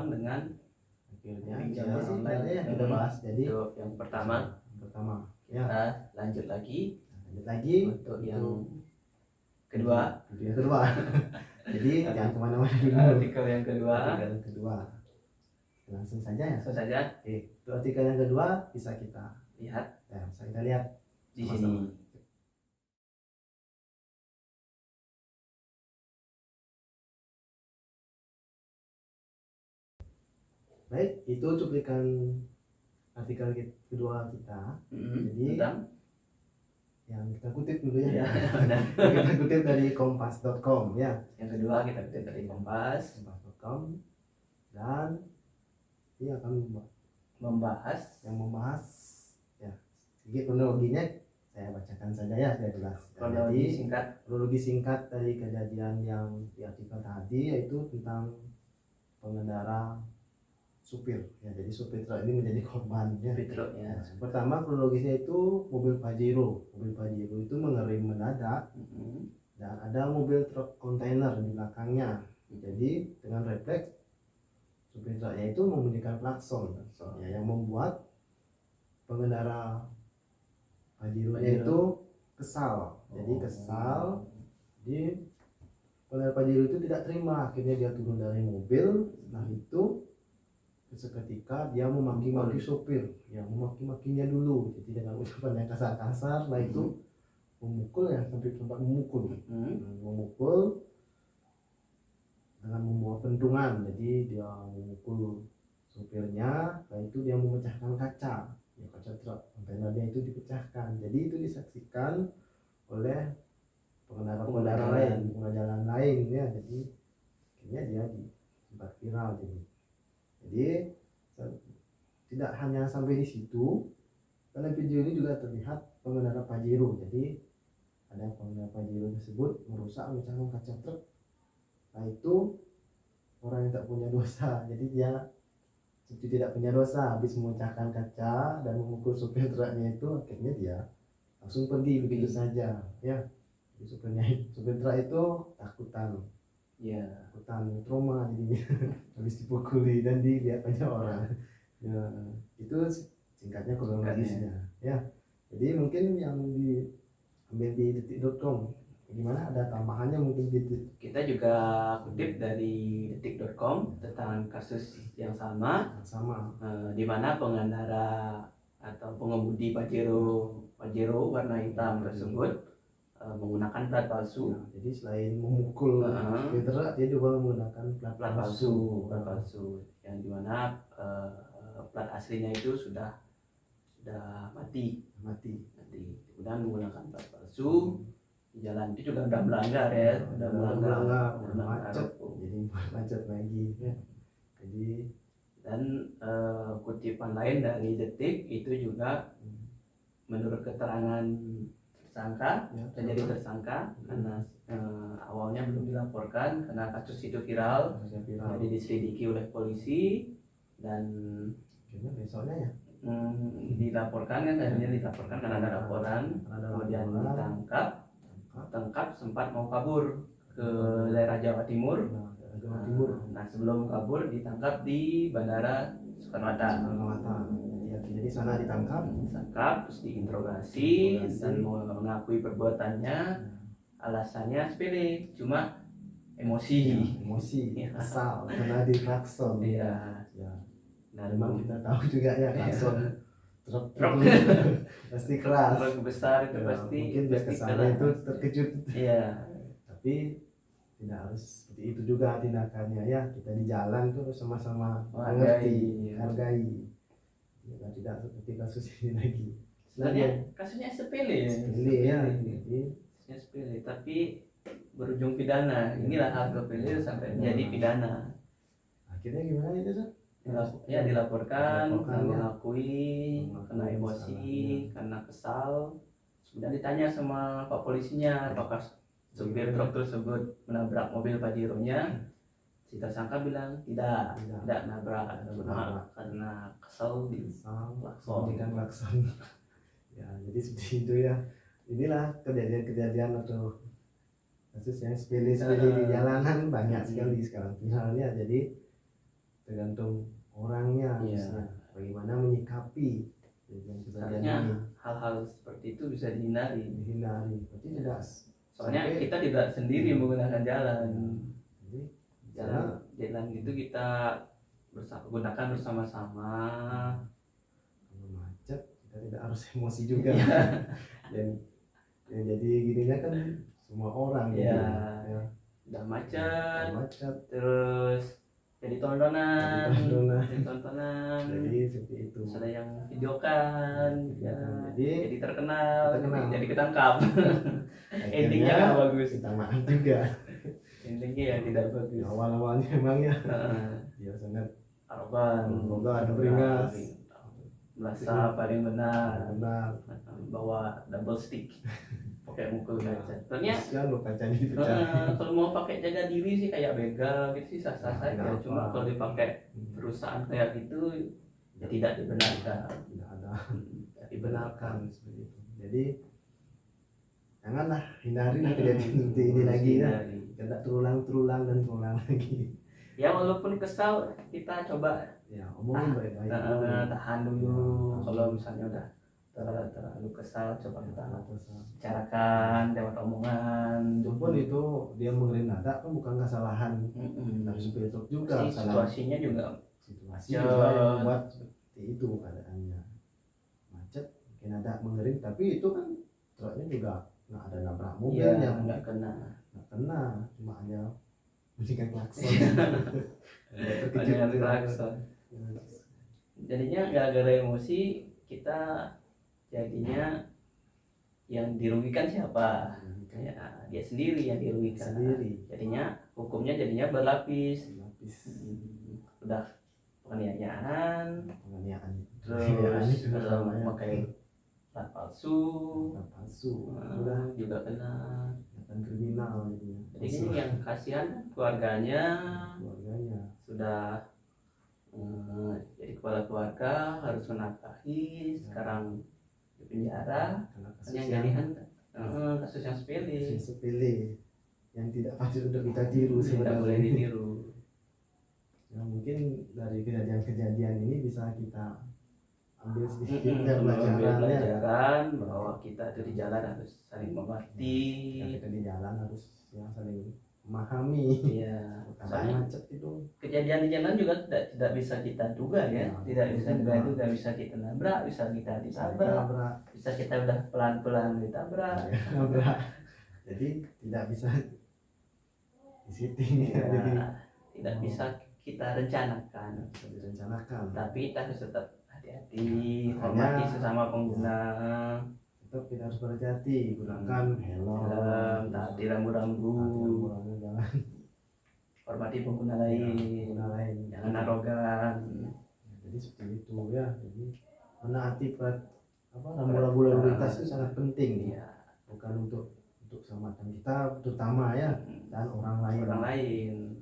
berkembang dengan akhirnya pinjaman sih online yang kita bahas. Jadi untuk yang pertama ya kita lanjut lagi untuk yang kedua. Video yang kedua. Jadi jangan kemana-mana dulu. Artikel yang kedua. Langsung saja ya. Oke, itu artikel yang kedua bisa kita lihat. Ya, bisa kita lihat Di sini. Baik, itu cuplikan artikel kedua kita. Jadi tentang yang kita kutip dulu ya. Ya. Kita kutip dari kompas.com ya. Yang kedua kita kutip dari kompas.com dan ini akan membahas ya sedikit kronologinya. Saya bacakan saja ya, saya jelas. Kronologi singkat dari kejadian yang di artikel tadi, yaitu tentang pengendara supir ya. Jadi supir truk ini menjadi korban ya. Pertama kronologisnya itu mobil Pajero itu mengerem mendadak dan ada mobil truk kontainer di belakangnya. Jadi dengan refleks supir truknya itu membunyikan klakson ya, yang membuat pengendara Pajero itu kesal. Jadi pengendara Pajero itu tidak terima, akhirnya dia turun dari mobil. Setelah itu seketika dia memaki-maki supir, ya memaki-makinya dulu, jadi dengan ucapan yang kasar-kasar. Setelah itu memukul ya, sampai tempat memukul dengan membawa pentungan. Jadi dia memukul supirnya. Setelah itu dia memecahkan kaca truk kontainer itu dipecahkan. Jadi itu disaksikan oleh pengendara lain, pengguna jalan lain ya. Jadi akhirnya dia sempat viral. Jadi tidak hanya sampai di situ, dalam video ini juga terlihat pengendara Pajero. Jadi ada pengendara Pajero tersebut memecahkan kaca truk. Nah itu orang yang tak punya dosa. Jadi dia seperti tidak punya dosa, habis memecahkan kaca dan memukul supir truknya itu, akhirnya dia langsung pergi begitu saja ya. Jadi supir truk itu takutan trauma jadi habis dipukuli dan dilihat banyak orang ya. Itu singkatnya kronologisnya ya. Jadi mungkin yang diambil di detik.com, gimana ada tambahannya mungkin gitu. Kita juga kutip dari detik.com tentang kasus yang sama di mana pengendara atau pengemudi Pajero warna hitam tersebut menggunakan plat palsu. Jadi selain memukul supir truk, dia juga menggunakan plat palsu yang dimana plat aslinya itu sudah mati. Kemudian menggunakan plat palsu di jalan itu juga udah melanggar ya, udah macet lagi ya. Jadi dan kutipan lain dari Detik itu juga menurut keterangan tersangka menjadi tersangka karena awalnya belum dilaporkan karena kasus itu viral. Jadi diselidiki oleh polisi dan besoknya ya dilaporkan karena ada laporan, kemudian ditangkap sempat mau kabur ke daerah Jawa Timur. Nah sebelum kabur ditangkap di Bandara Soekarno-Hatta. Ya, jadi sana ditangkap terus diinterogasi dan mengakui perbuatannya. Alasannya sepele, cuma emosi kesal karena diklakson ya. Nah memang kita tahu juga ya klakson truk pasti keras, truk besar itu pasti mungkin dia kesannya itu terkejut tapi tidak harus seperti itu juga tindakannya ya. Kita di jalan tuh sama-sama mengerti, hargai ya, tidak seperti kasus ini lagi. Sebenarnya kasusnya sepele tapi berujung pidana. Inilah hal sepele sampai menjadi pidana. Akhirnya gimana itu tuh? Ya dilaporkan mengakui kena emosi karena kesal. Sudah ditanya sama pak polisinya apakah supir truk tersebut menabrak mobil Pajero-nya. Si tersangka bilang tidak nabrak karena kesal klakson. Ya jadi seperti itu ya. Inilah kejadian atau kasus yang sepele di jalanan banyak sekali sekarang finalnya. Jadi tergantung orangnya, Iya. misalnya bagaimana menyikapi kejadian-kejadian Harusnya ini, hal-hal seperti itu bisa dihindari. dihindari. Berarti tidak Soalnya sampai- kita tidak sendiri menggunakan jalan. jadi Jalan itu kita gunakan bersama-sama. kalau macet kita tidak harus emosi juga. Iya. Dan jadi gininya kan semua orang gitu. Iya. Ya. Udah macet, Macet. terus jadi tontonan. Jadi tontonan. Jadi seperti itu. Terus ada yang videokan, ya. Jadi terkenal, jadi ketangkap. Endingnya Akhirnya nggak bagus. kita maaf juga. Endingnya yang tidak bagus. Awal-awalnya emang ya Heeh. dia sangat Arogan, beringas, merasa paling benar, benar. bawa double stick, pakai mukul kaca. Soalnya Kasihan lo kacanya dipecah. kalau mau pakai jaga diri sih kayak begal gitu sih sah-sah saja. Kenapa? Cuma kalau dipakai perusahaan kayak gitu ya tidak dibenarkan. Tidak ada Tidak dibenarkan seperti itu. Jadi janganlah hindari kejadian seperti ini lagi ya. Hindari. Tidak terulang dan terulang lagi. Ya walaupun kesal kita coba Ya omongin baik-baik dulu. tahan dulu. Kalau misalnya udah terlalu kesal coba kita bicarakan lewat omongan. Walaupun itu dia mengerim nada kan bukan kesalahan dari supir truk juga. Situasinya juga Situasi juga yang membuat seperti itu keadaannya. Macet mungkin ada mengerim, tapi itu kan truknya juga nggak ada nabrak mobilnya, nggak kena, cuma hanya bunyikan klakson. banyak klakson. Jadinya gara-gara emosi kita jadinya yang dirugikan siapa? Ya, dia sendiri yang dirugikan. Jadinya hukumnya berlapis. Udah penganiayaan, terus memakai plat palsu, udah juga kena kriminal gitu. Jadi ini yang kasihan keluarganya sudah jadi kepala keluarga harus menafkahi, sekarang di penjara. Yang jadian kasus yang sepele yang tidak patut untuk kita tiru, tidak boleh ditiru. Ya mungkin dari kejadian-kejadian ini bisa kita ambil sedikit pelajaran bahwa kita itu di jalan harus saling mengerti. Kita di jalan harus saling memahami. Iya. Soalnya macet itu kejadian di jalan juga tidak bisa kita duga ya, tidak bisa diduga, bisa kita nabrak, bisa kita ditabrak, bisa kita udah pelan-pelan ditabrak. Jadi tidak bisa disetting ya, jadi tidak bisa kita rencanakan, tapi kita harus tetap hati-hati, hormati sesama pengguna. Tetap kita harus berhati-hati, gunakan helm, taati rambu-rambu, hormati pengguna lain, jangan arogan. Jadi seperti itu ya. Jadi menaati rambu-rambu lalu lintas itu sangat penting ya. Bukan untuk keselamatan kita terutama ya, dan orang lain.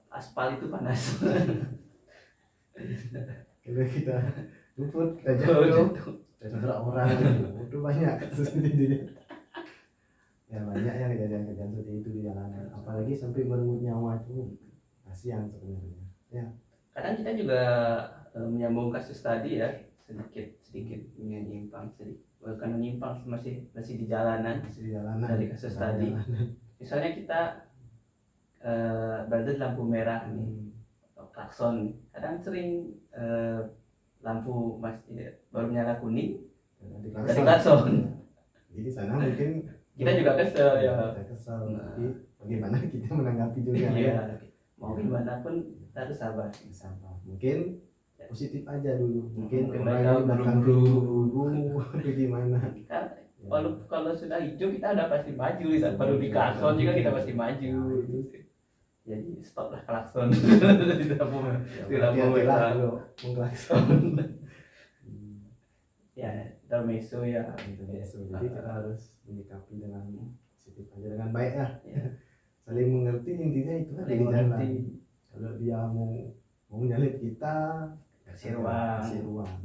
Aspal itu panas. Kalau kita luput, kita jatuh, kita orang itu banyak kasus ini. Ya banyak ya kejadian-kejadian seperti itu di jalanan. Apalagi sampai merenggut nyawa itu, kasihan sebenarnya. Ya. Kadang kita juga menyambung kasus tadi ya, sedikit menyimpang sedikit. Bukan menyimpang, masih di jalanan. Dari kasus tadi. Misalnya kita berada di lampu merah nih, atau klakson. Kadang sering lampu baru nyala kuning, dari klakson. Jadi sana mungkin kita juga kesel ya. Tapi bagaimana kita menanggapi juga ya. Mau gimana pun kita harus sabar. Mungkin positif aja dulu. Mungkin mereka buru-buru gimana. Kalau sudah hijau kita udah pasti maju, baru di klakson juga kita pasti maju. Jadi stop lah klakson. Tidak boleh mengklakson. Ya, intermezzo ya. Jadi kita harus menyikapi dengan positif aja, dengan baik ya. Saling mengerti, intinya itu kan di jalan. Kalau dia mau menyalip kita, kasih ruang.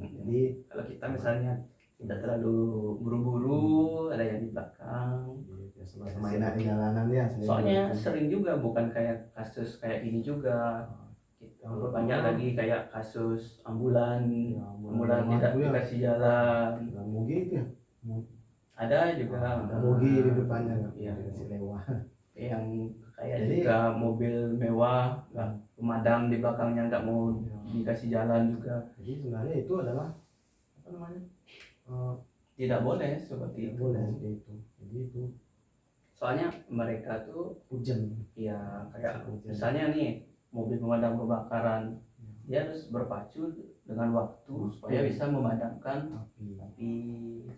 Jadi kalau kita misalnya tidak terlalu buru-buru, ada yang di belakang, ya sama-sama enak di jalanan ya. Soalnya sering juga, bukan kayak kasus kayak ini juga. Yang Banyak pertama, lagi kayak kasus ambulan, ya, ambulan mewah tidak itu ya. dikasih jalan. Yang moge itu ya. Ada juga Ada moge di depannya nggak ya, dikasih lewat. yang kayak Jadi- juga mobil mewah nggak pemadam di belakangnya nggak mau Ya. dikasih jalan juga. Jadi sebenarnya itu adalah apa namanya? Tidak boleh seperti Tidak itu. boleh seperti itu. Jadi itu Soalnya mereka tuh hujan. ya kayak Hujan. misalnya nih mobil pemadam kebakaran, dia harus berpacu dengan waktu supaya bisa memadamkan Tapi api.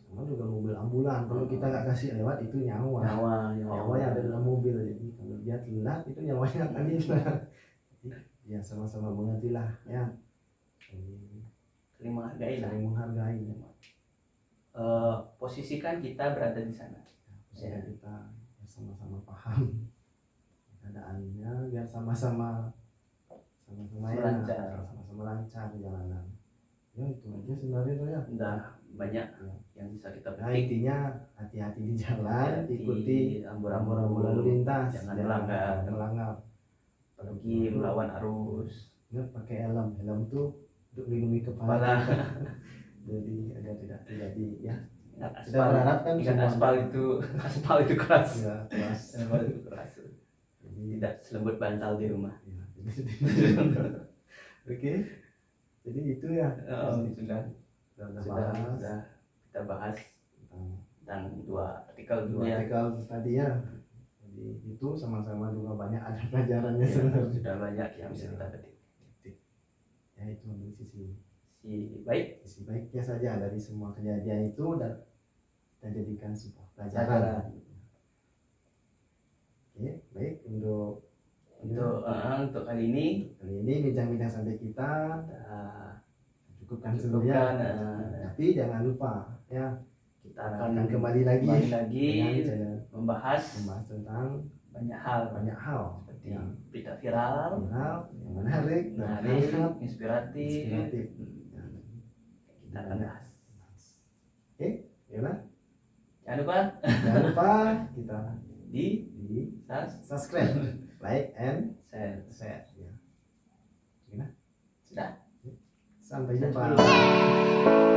sama juga mobil ambulan. Kalau kita nggak kasih lewat itu nyawa. Nyawa yang ada dalam mobil. Jadi kalau dia telat itu nyawanya akan hilang. Jadi ya sama-sama mengertilah ya. Jadi Terima hargai lah. saling menghargai. Posisikan kita berada di sana. Supaya kita ya sama-sama paham keadaannya biar sama-sama Lancar. ya, sama-sama lancar jalanan. Ya itu aja sebenarnya Bro, ya. Udah banyak Ya. yang bisa kita Nah petik. intinya hati-hati di jalan, Hati-hati, ikuti rambu-rambu lalu lintas, jangan melanggar. melanggar. Pergi melawan arus. Ingat pakai helm, helm tuh untuk melindungi kepala. Kepala. kita. Jadi agar tidak terjadi ya. Ingat Kita aspal. berharap kan Ingat semua- aspal itu keras. Ya, keras. Aspal itu keras. Jadi Tidak selembut bantal di rumah. ya, Oke. Jadi itu ya. Sudah Sudah sudah kita bahas tentang dua artikel dulu ya. artikel tadi ya. Jadi itu sama-sama juga banyak ada pelajarannya Ya, sebenarnya. sudah banyak yang bisa kita petik. Ya itu ambil sisi Baik, baiknya saja dari semua kejadian itu dan kita jadikan sebuah pelajaran. pelajaran. Oke, baik untuk Untuk kali ini bincang-bincang sampai kita kita cukupkan cukupkan. sebenarnya. Tapi jangan lupa ya Kita akan akan kembali lagi dengan channel membahas membahas tentang banyak hal seperti yang berita viral, viral, yang menarik, menarik, inspiratif. inspiratif. Ya. Kita akan bahas. Oke, gimana? Jangan lupa Jangan lupa kita di di subscribe, subscribe, like and share. ya. Gimana? Sudah. Sampai jumpa. Sampai jumpa.